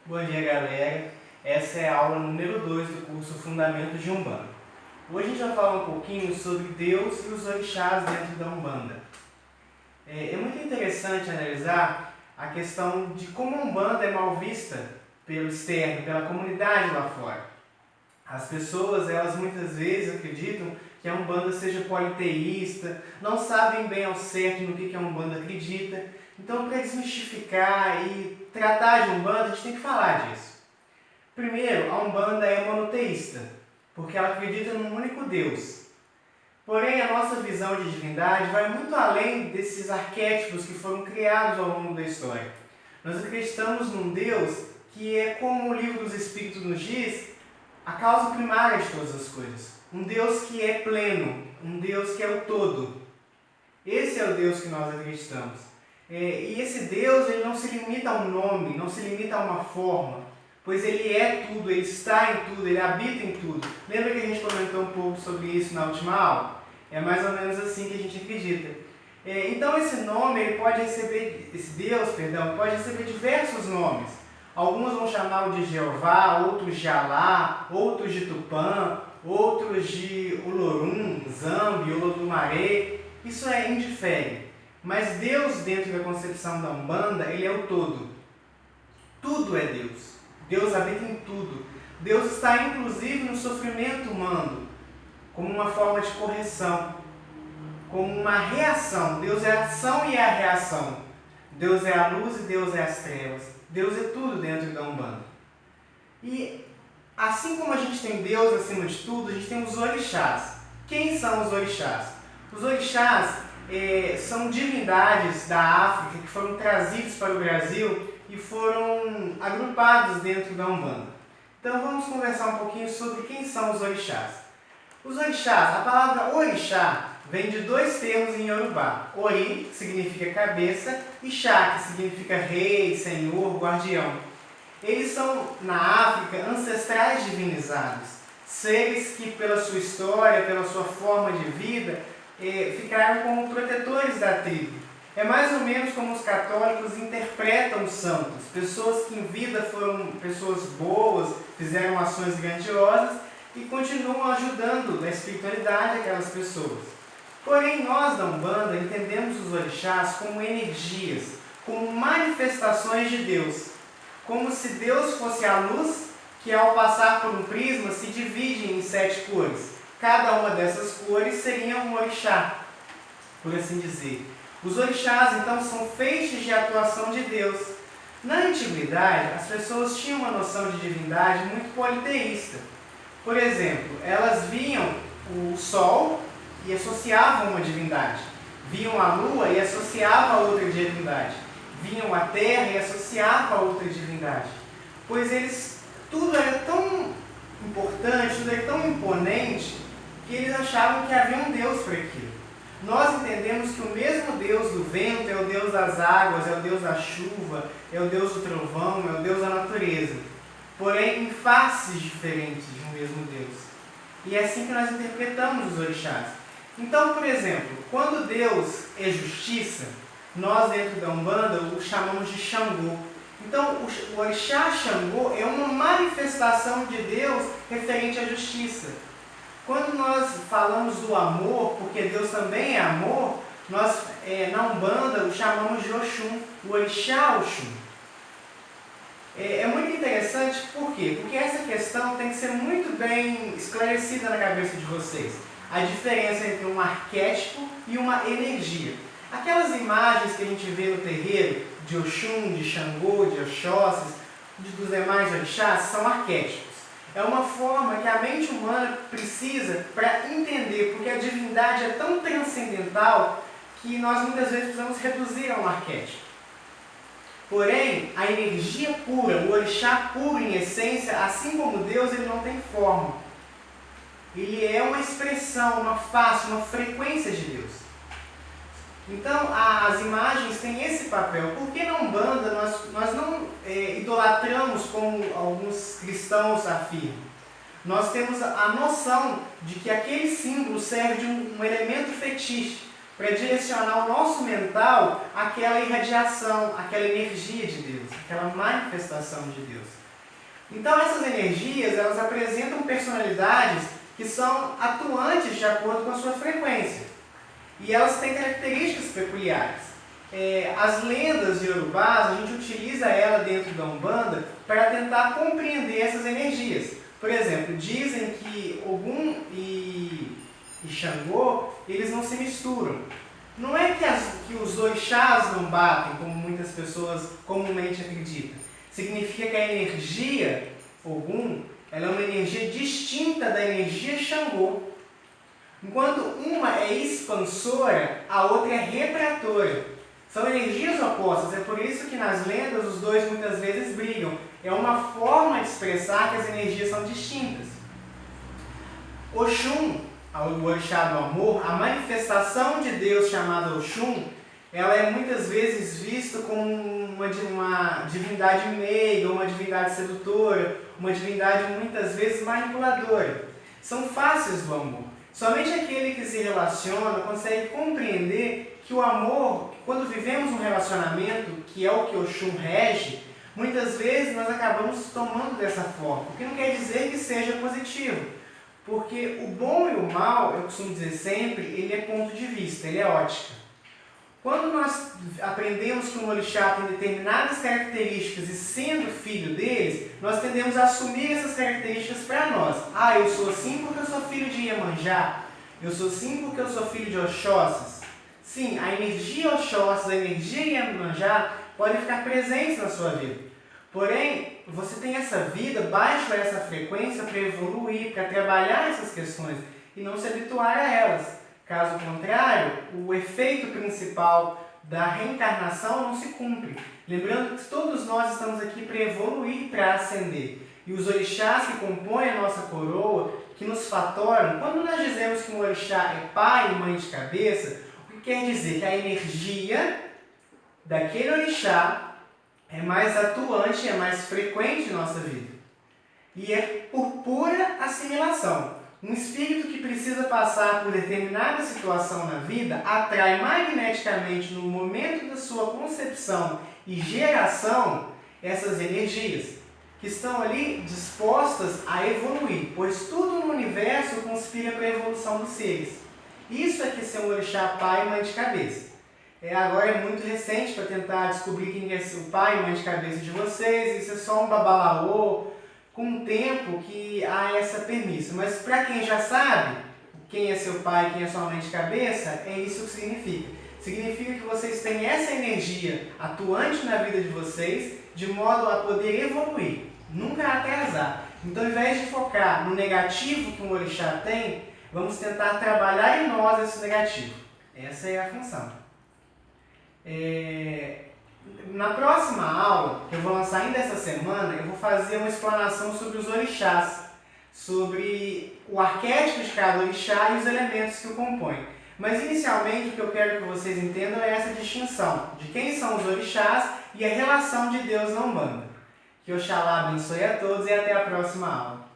Bom dia, galera. Essa é a aula número 2 do curso Fundamentos de Umbanda. Hoje a gente vai falar um pouquinho sobre Deus e os orixás dentro da Umbanda. É muito interessante analisar a questão de como a Umbanda é mal vista pelo externo, pela comunidade lá fora. As pessoas, elas muitas vezes acreditam que a Umbanda seja politeísta, não sabem bem ao certo no que a Umbanda acredita. Então, para desmistificar e tratar de Umbanda, a gente tem que falar disso. Primeiro, a Umbanda é monoteísta, porque ela acredita num único Deus. Porém, a nossa visão de divindade vai muito além desses arquétipos que foram criados ao longo da história. Nós acreditamos num Deus que é, como o Livro dos Espíritos nos diz, a causa primária de todas as coisas. Um Deus que é pleno, um Deus que é o todo. Esse é o Deus que nós acreditamos. E esse Deus, ele não se limita a um nome, não se limita a uma forma, pois ele é tudo, ele está em tudo, ele habita em tudo. Lembra que a gente comentou um pouco sobre isso na última aula? É mais ou menos assim que a gente acredita. Então esse nome, ele pode receber, esse Deus, perdão, pode receber diversos nomes. Alguns vão chamá-lo de Jeová, outros de Alá, outros de Tupã, outros de Olorum, Zambi, Olodumare. Isso indifere. Mas Deus, dentro da concepção da Umbanda, ele é o todo. Tudo é Deus. Deus habita em tudo. Deus está inclusive no sofrimento humano, como uma forma de correção, como uma reação. Deus é a ação e é a reação. Deus é a luz e Deus é as trevas. Deus é tudo dentro da Umbanda. E assim como a gente tem Deus acima de tudo, a gente tem os orixás. Quem são os orixás? Os orixás são divindades da África que foram trazidos para o Brasil e foram agrupados dentro da Umbanda. Então vamos conversar um pouquinho sobre quem são os orixás. Os orixás, a palavra orixá vem de dois termos em Yorubá. Ori, que significa cabeça, e Xá, que significa rei, senhor, guardião. Eles são, na África, ancestrais divinizados. Seres que, pela sua história, pela sua forma de vida, ficaram como protetores da tribo. É mais ou menos como os católicos interpretam os santos. Pessoas que em vida foram pessoas boas, fizeram ações grandiosas e continuam ajudando na espiritualidade aquelas pessoas. Porém, nós da Umbanda entendemos os orixás como energias, como manifestações de Deus. Como se Deus fosse a luz que, ao passar por um prisma, se divide em 7 cores. Cada uma dessas cores seria um orixá, por assim dizer. Os orixás, então, são feixes de atuação de Deus. Na antiguidade, as pessoas tinham uma noção de divindade muito politeísta. Por exemplo, elas viam o sol e associavam uma divindade. Viam a lua e associavam a outra divindade. Viam a terra e associavam a outra divindade. Pois tudo era tão importante, tudo era tão imponente, que eles achavam que havia um Deus para aquilo. Nós entendemos que o mesmo Deus do vento é o Deus das águas, é o Deus da chuva, é o Deus do trovão, é o Deus da natureza. Porém, em faces diferentes de um mesmo Deus. E é assim que nós interpretamos os orixás. Então, por exemplo, quando Deus é justiça, nós dentro da Umbanda o chamamos de Xangô. Então, o orixá Xangô é uma manifestação de Deus referente à justiça. Quando nós falamos do amor, porque Deus também é amor, nós na Umbanda o chamamos de Oxum, o orixá Oxum. É muito interessante, por quê? Porque essa questão tem que ser muito bem esclarecida na cabeça de vocês. A diferença entre um arquétipo e uma energia. Aquelas imagens que a gente vê no terreiro, de Oxum, de Xangô, de Oxóssis, dos demais orixás, são arquétipos. É uma forma que a mente humana precisa para entender, porque a divindade é tão transcendental que nós muitas vezes precisamos reduzir a um arquétipo. Porém, a energia pura, o orixá puro em essência, assim como Deus, ele não tem forma. Ele é uma expressão, uma face, uma frequência de Deus. Então, as imagens têm esse papel. Porque na Umbanda nós não idolatramos como alguns cristãos afirmam. Nós temos a noção de que aquele símbolo serve de um elemento fetiche. para direcionar o nosso mental àquela irradiação, àquela energia de Deus, àquela manifestação de Deus. Então essas energias, elas apresentam personalidades que são atuantes de acordo com a sua frequência. E elas têm características peculiares. As lendas iorubás, a gente utiliza ela dentro da Umbanda para tentar compreender essas energias. Por exemplo, dizem que Ogum e Xangô, eles não se misturam. Não é que os orixás não batem, como muitas pessoas comumente acreditam. Significa que a energia Ogum, ela é uma energia distinta da energia Xangô. Enquanto uma é expansora, a outra é retratora. São energias opostas, é por isso que nas lendas os dois muitas vezes brigam. É uma forma de expressar que as energias são distintas. Oxum, o orixá do amor, a manifestação de Deus chamada Oxum, ela é muitas vezes vista como uma divindade meiga, uma divindade sedutora, uma divindade muitas vezes manipuladora. São faces do amor. Somente aquele que se relaciona consegue compreender que o amor, quando vivemos um relacionamento, que é o que Oxum rege, muitas vezes nós acabamos tomando dessa forma, o que não quer dizer que seja positivo. Porque o bom e o mal, eu costumo dizer sempre, ele é ponto de vista, ele é ótica. Quando nós aprendemos que um orixá tem determinadas características e sendo filho deles, nós tendemos a assumir essas características para nós. Eu sou assim porque eu sou filho de Iemanjá. Eu sou assim porque eu sou filho de Oxóssis. Sim, a energia Oxóssis, a energia Iemanjá podem ficar presentes na sua vida. Porém, você tem essa vida, baixa essa frequência para evoluir, para trabalhar essas questões e não se habituar a elas. Caso contrário, o efeito principal da reencarnação não se cumpre. Lembrando que todos nós estamos aqui para evoluir, para ascender. E os orixás que compõem a nossa coroa, que nos fatoram, quando nós dizemos que um orixá é pai e mãe de cabeça, o que quer dizer? Que a energia daquele orixá é mais atuante, é mais frequente em nossa vida. E é por pura assimilação. Um espírito que precisa passar por determinada situação na vida atrai magneticamente no momento da sua concepção e geração essas energias que estão ali dispostas a evoluir, pois tudo no universo conspira para a evolução dos seres. Isso é que é ser um orixá pai e mãe de cabeça. Agora é muito recente para tentar descobrir quem é o pai e mãe de cabeça de vocês, isso é só um babalaô, com o tempo que há essa premissa. Mas para quem já sabe quem é seu pai e quem é sua mãe de cabeça, é isso que significa. Significa que vocês têm essa energia atuante na vida de vocês, de modo a poder evoluir, nunca atrasar. Então, ao invés de focar no negativo que um orixá tem, vamos tentar trabalhar em nós esse negativo. Essa é a função. Na próxima aula, que eu vou lançar ainda essa semana, eu vou fazer uma explanação sobre os orixás, sobre o arquétipo de cada orixá e os elementos que o compõem. Mas inicialmente o que eu quero que vocês entendam é essa distinção de quem são os orixás e a relação de Deus na Umbanda. Que Oxalá abençoe a todos e até a próxima aula.